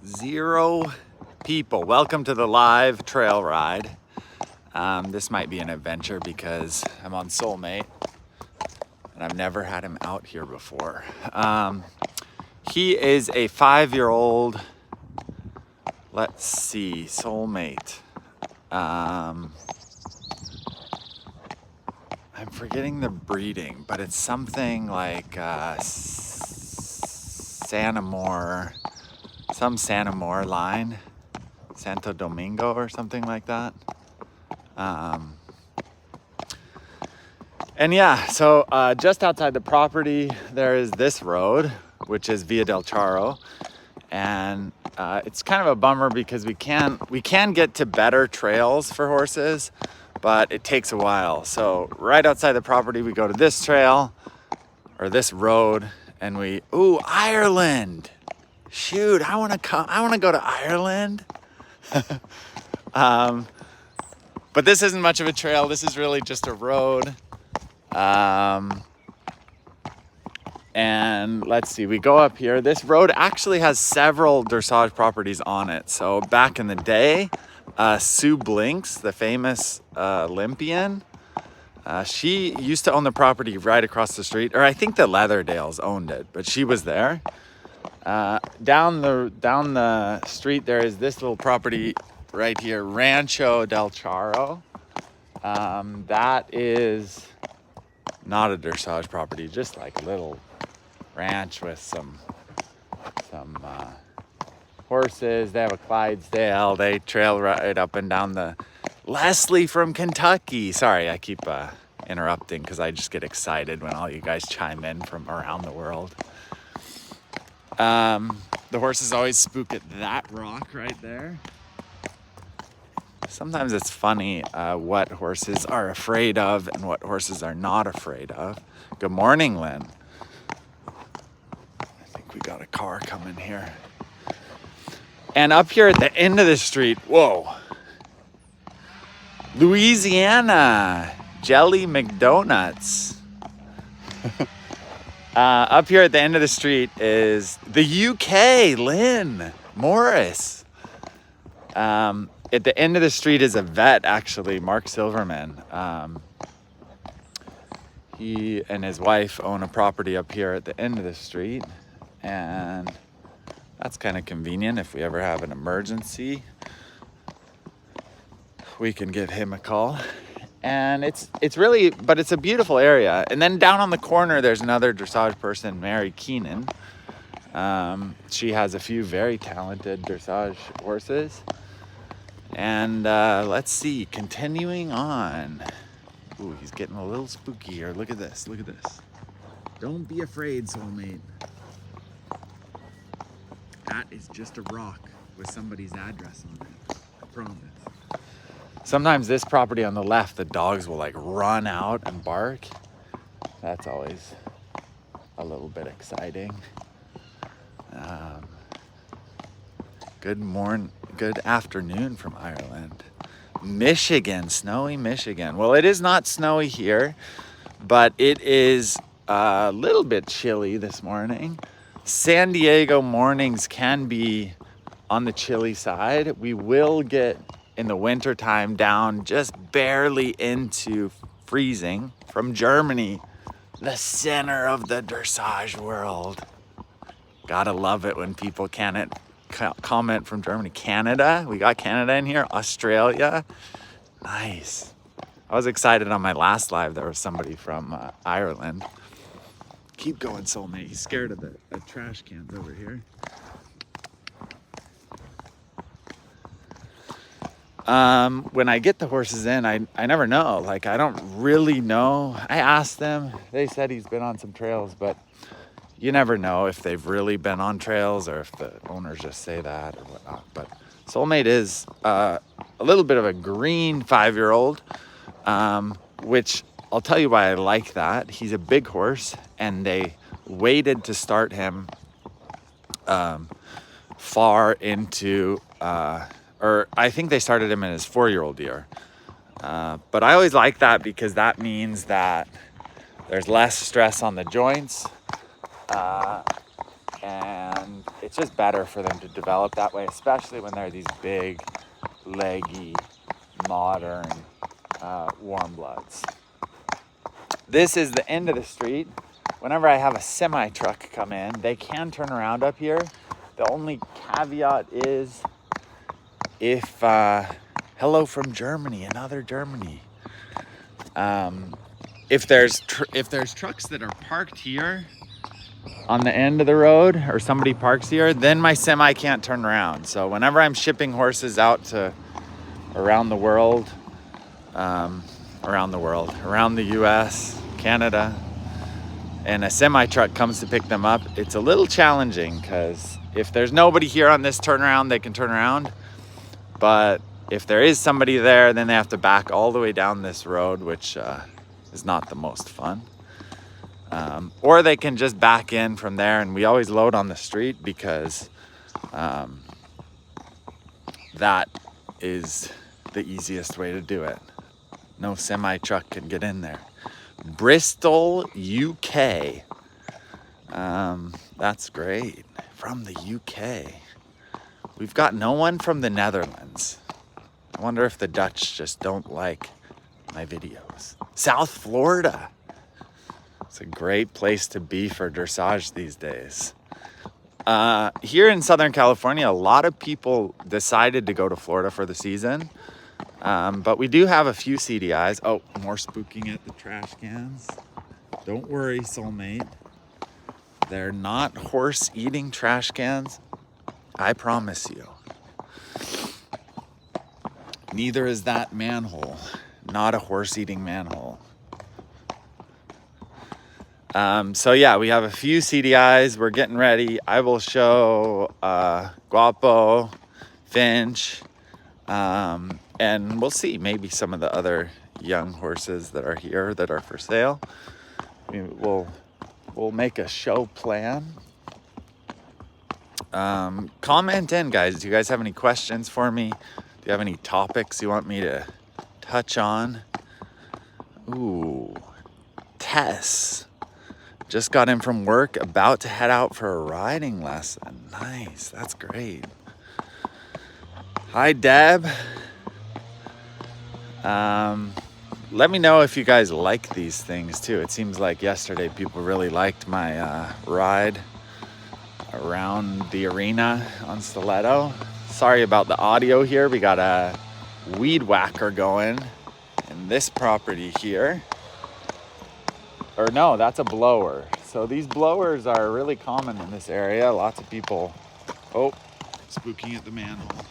0 people. Welcome to the live trail ride. This might be an adventure because I'm on Soulmate and I've never had him out here before. He is a 5-year-old, let's see, Soulmate. I'm forgetting the breeding, but it's something like Sanamor, some Sanamor line, Santo Domingo or something like that. And yeah, so just outside the property, there is this road, which is Via del Charro. And it's kind of a bummer because we can get to better trails for horses, but it takes a while. So right outside the property, we go to this trail or this road and ooh, Ireland. Shoot, I want to go to Ireland. But this isn't much of a trail. This is really just a road. And let's see, we go up here. This road actually has several dressage properties on it. So back in the day, Sue Blinks, the famous Olympian, she used to own the property right across the street, or I think the Leatherdales owned it, but she was there. Down the street, there is this little property right here, Rancho del Charro. That is not a dressage property, just like a little ranch with some horses. They have a Clydesdale. They trail right up and down the Leslie from Kentucky. Sorry, I keep interrupting because I just get excited when all you guys chime in from around the world. The horses always spook at that rock right there. Sometimes it's funny what horses are afraid of and what horses are not afraid of. Good morning, Lynn. I think we got a car coming here. And up here at the end of the street, whoa, Louisiana, Jelly McDonuts. Up here at the end of the street is the UK, Lynn Morris. At the end of the street is a vet, actually, Mark Silverman. He and his wife own a property up here at the end of the street, and that's kind of convenient. If we ever have an emergency, we can give him a call. And it's really, but it's a beautiful area. And then down on the corner, there's another dressage person, Mary Keenan. She has a few very talented dressage horses. And let's see, continuing on. Ooh, he's getting a little spooky here. Look at this, look at this. Don't be afraid, Soulmate. That is just a rock with somebody's address on it, I promise. Sometimes this property on the left, the dogs will like run out and bark. That's always a little bit exciting. Good afternoon from Ireland. Michigan, snowy Michigan. Well, it is not snowy here, but it is a little bit chilly this morning. San Diego mornings can be on the chilly side. We will get in the winter time down just barely into freezing from Germany, the center of the dressage world. Gotta love it when people can't comment from Germany. Canada, we got Canada in here. Australia, nice. I was excited on my last live. There was somebody from Ireland. Keep going, Soulmate. He's scared of the trash cans over here. When I get the horses in, I never know. Like, I don't really know. I asked them. They said he's been on some trails, but you never know if they've really been on trails or if the owners just say that or whatnot. But Soulmate is a little bit of a green 5-year-old, which I'll tell you why I like that. He's a big horse, and they waited to start him far into, or I think they started him in his 4-year-old year. But I always like that because that means that there's less stress on the joints. And it's just better for them to develop that way, especially when they're these big, leggy, modern warm bloods. This is the end of the street. Whenever I have a semi truck come in, they can turn around up here. The only caveat is if hello from Germany, another Germany. If there's trucks that are parked here on the end of the road, or somebody parks here, then my semi can't turn around. So whenever I'm shipping horses out to around the US, Canada, and a semi truck comes to pick them up, it's a little challenging because if there's nobody here on this turnaround, they can turn around. But if there is somebody there, then they have to back all the way down this road, which is not the most fun. Or they can just back in from there, and we always load on the street because that is the easiest way to do it. No semi truck can get in there. Bristol, UK. That's great. From the UK. We've got no one from the Netherlands. I wonder if the Dutch just don't like my videos. South Florida. It's a great place to be for dressage these days. Here in Southern California, a lot of people decided to go to Florida for the season. But we do have a few CDIs. Oh, more spooking at the trash cans. Don't worry, soulmate. They're not horse-eating trash cans. I promise you. Neither is that manhole. Not a horse-eating manhole. So yeah, we have a few CDIs. We're getting ready. I will show Guapo, Finch, and we'll see maybe some of the other young horses that are here that are for sale. We'll make a show plan. Comment in, guys. Do you guys have any questions for me? Do you have any topics you want me to touch on? Ooh, Tess. Just got in from work, about to head out for a riding lesson. Nice, that's great. Hi, Deb. Let me know if you guys like these things too. It seems like yesterday people really liked my ride around the arena on Stiletto. Sorry about the audio here. We got a weed whacker going in this property here. Or no, that's a blower. So these blowers are really common in this area. Lots of people, spooking at the manhole.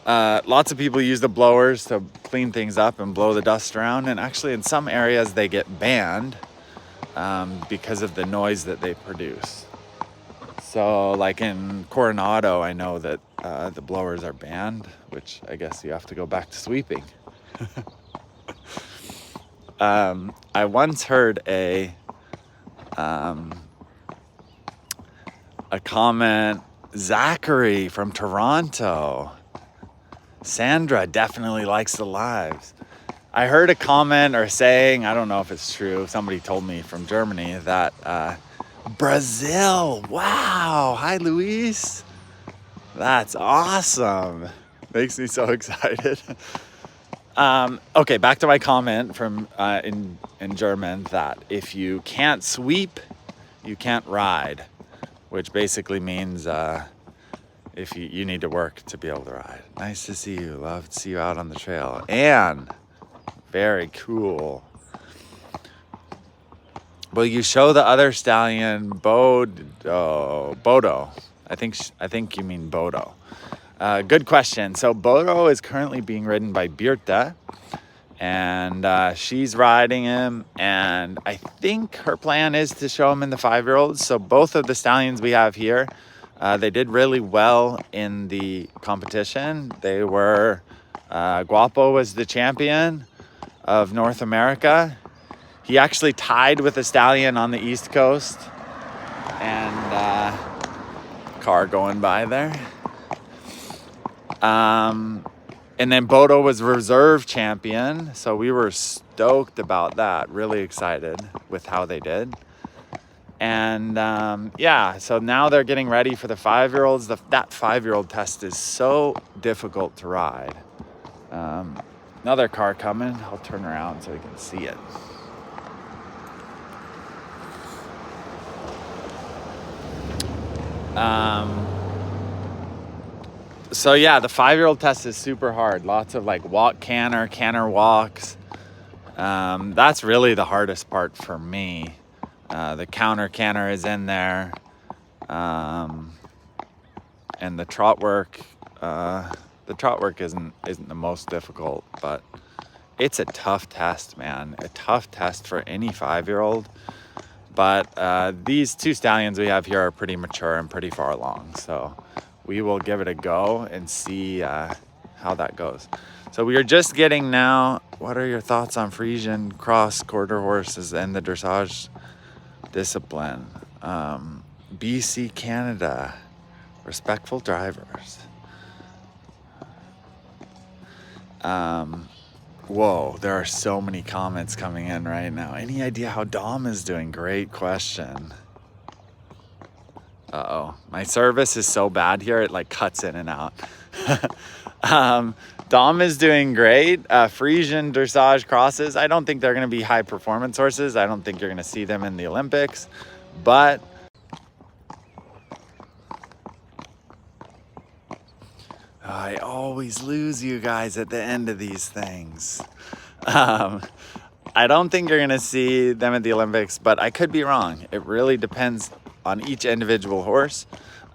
Lots of people use the blowers to clean things up and blow the dust around. And actually in some areas they get banned because of the noise that they produce. So like in Coronado, I know that the blowers are banned, which I guess you have to go back to sweeping. I once heard a comment, Zachary from Toronto. Sandra definitely likes the lives. I heard a comment or saying, I don't know if it's true, somebody told me from Germany that Brazil, wow, hi Luis. That's awesome. Makes me so excited. Okay, back to my comment from in German that if you can't sweep, you can't ride, which basically means if you need to work to be able to ride. Nice to see you. Love to see you out on the trail. And very cool. Will you show the other stallion, Bodo? I think you mean Bodo. Good question. So Bodo is currently being ridden by Birta, and she's riding him, and I think her plan is to show him in the 5-year-olds. So both of the stallions we have here, they did really well in the competition. They were, Guapo was the champion of North America. He actually tied with a stallion on the East Coast, and car going by there. And then Bodo was reserve champion, so we were stoked about that, really excited with how they did. And yeah, so now they're getting ready for the 5-year-olds. That 5-year-old test is so difficult to ride. Another car coming. I'll turn around so you can see it. So yeah, the 5-year-old test is super hard. Lots of like walk canter walks. That's really the hardest part for me. The counter canter is in there. And the trot work isn't the most difficult, but it's a tough test, man. A tough test for any 5-year-old. But these 2 stallions we have here are pretty mature and pretty far along. So we will give it a go and see how that goes. So we are just getting now, what are your thoughts on Friesian cross quarter horses and the dressage discipline? BC, Canada, respectful drivers. Whoa, there are so many comments coming in right now. Any idea how Dom is doing? Great question. Uh-oh, my service is so bad here, it like cuts in and out. Dom is doing great. Friesian dressage crosses, I don't think they're gonna be high performance horses. I don't think you're gonna see them in the Olympics, but I always lose you guys at the end of these things. I don't think you're gonna see them at the Olympics, but I could be wrong. It really depends on each individual horse.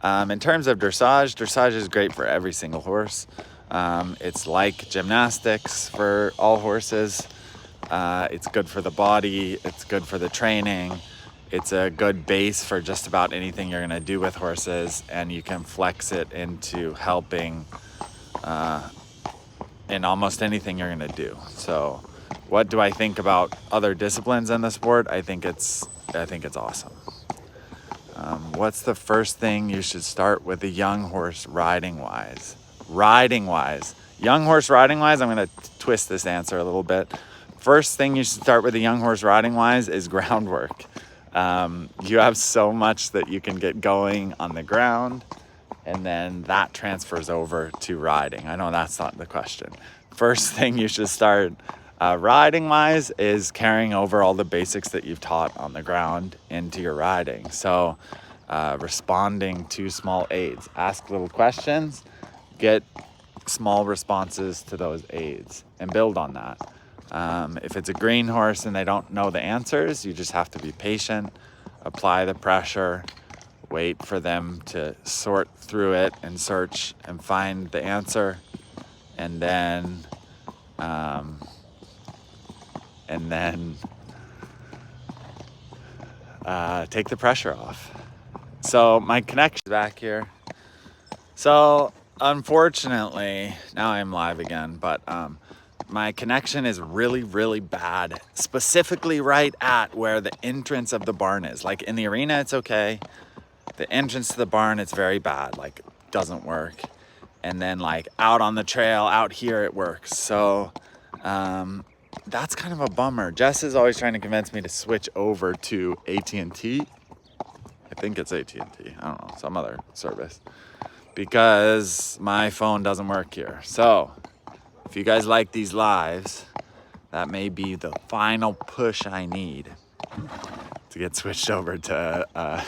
In terms of dressage is great for every single horse. It's like gymnastics for all horses. It's good for the body, it's good for the training. It's a good base for just about anything you're gonna do with horses, and you can flex it into helping in almost anything you're gonna do. So what do I think about other disciplines in the sport? I think it's awesome. What's the first thing you should start with a young horse riding wise? Young horse riding wise, I'm gonna twist this answer a little bit. First thing you should start with a young horse riding wise is groundwork. You have so much that you can get going on the ground, and then that transfers over to riding. I know that's not the question. First thing you should start riding wise is carrying over all the basics that you've taught on the ground into your riding. So responding to small aids, ask little questions, get small responses to those aids, and build on that. If it's a green horse and they don't know the answers, you just have to be patient, apply the pressure, wait for them to sort through it and search and find the answer, and then take the pressure off. So my connection back here. So unfortunately, now I'm live again, but my connection is really, really bad, specifically right at where the entrance of the barn is. Like in the arena, it's okay. The entrance to the barn, it's very bad, like doesn't work. And then like out on the trail, out here, it works. So that's kind of a bummer. Jess is always trying to convince me to switch over to AT&T. I think it's AT&T, I don't know, some other service, because my phone doesn't work here. So if you guys like these lives, that may be the final push I need to get switched over to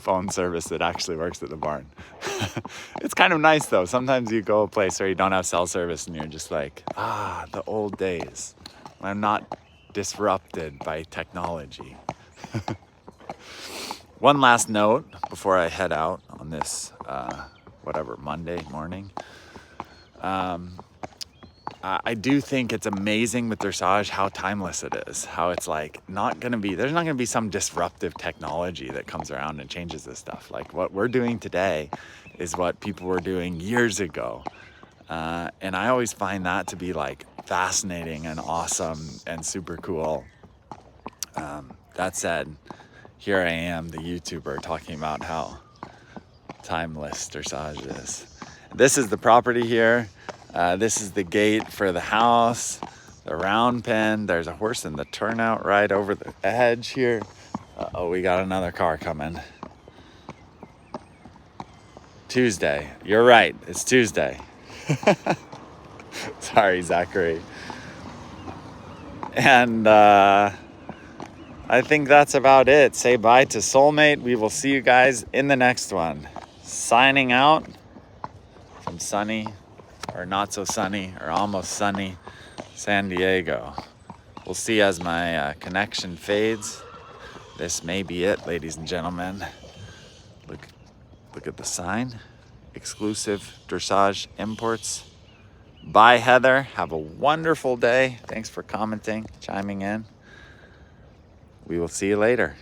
phone service that actually works at the barn. It's kind of nice though. Sometimes you go a place where you don't have cell service and you're just like, the old days. I'm not disrupted by technology. One last note before I head out on this, Monday morning. I do think it's amazing with dressage how timeless it is, how it's like there's not gonna be some disruptive technology that comes around and changes this stuff. Like what we're doing today is what people were doing years ago. And I always find that to be like fascinating and awesome and super cool. That said, here I am, the YouTuber, talking about how timeless dressage is. This is the property here. This is the gate for the house, the round pen. There's a horse in the turnout right over the edge here. Uh-oh, we got another car coming. Tuesday. You're right. It's Tuesday. Sorry, Zachary. And I think that's about it. Say bye to Soulmate. We will see you guys in the next one. Signing out from sunny, or not so sunny, or almost sunny San Diego. We'll see as my connection fades. This may be it, ladies and gentlemen. Look at the sign. Exclusive Dressage Imports. Bye, Heather. Have a wonderful day. Thanks for commenting, chiming in. We will see you later.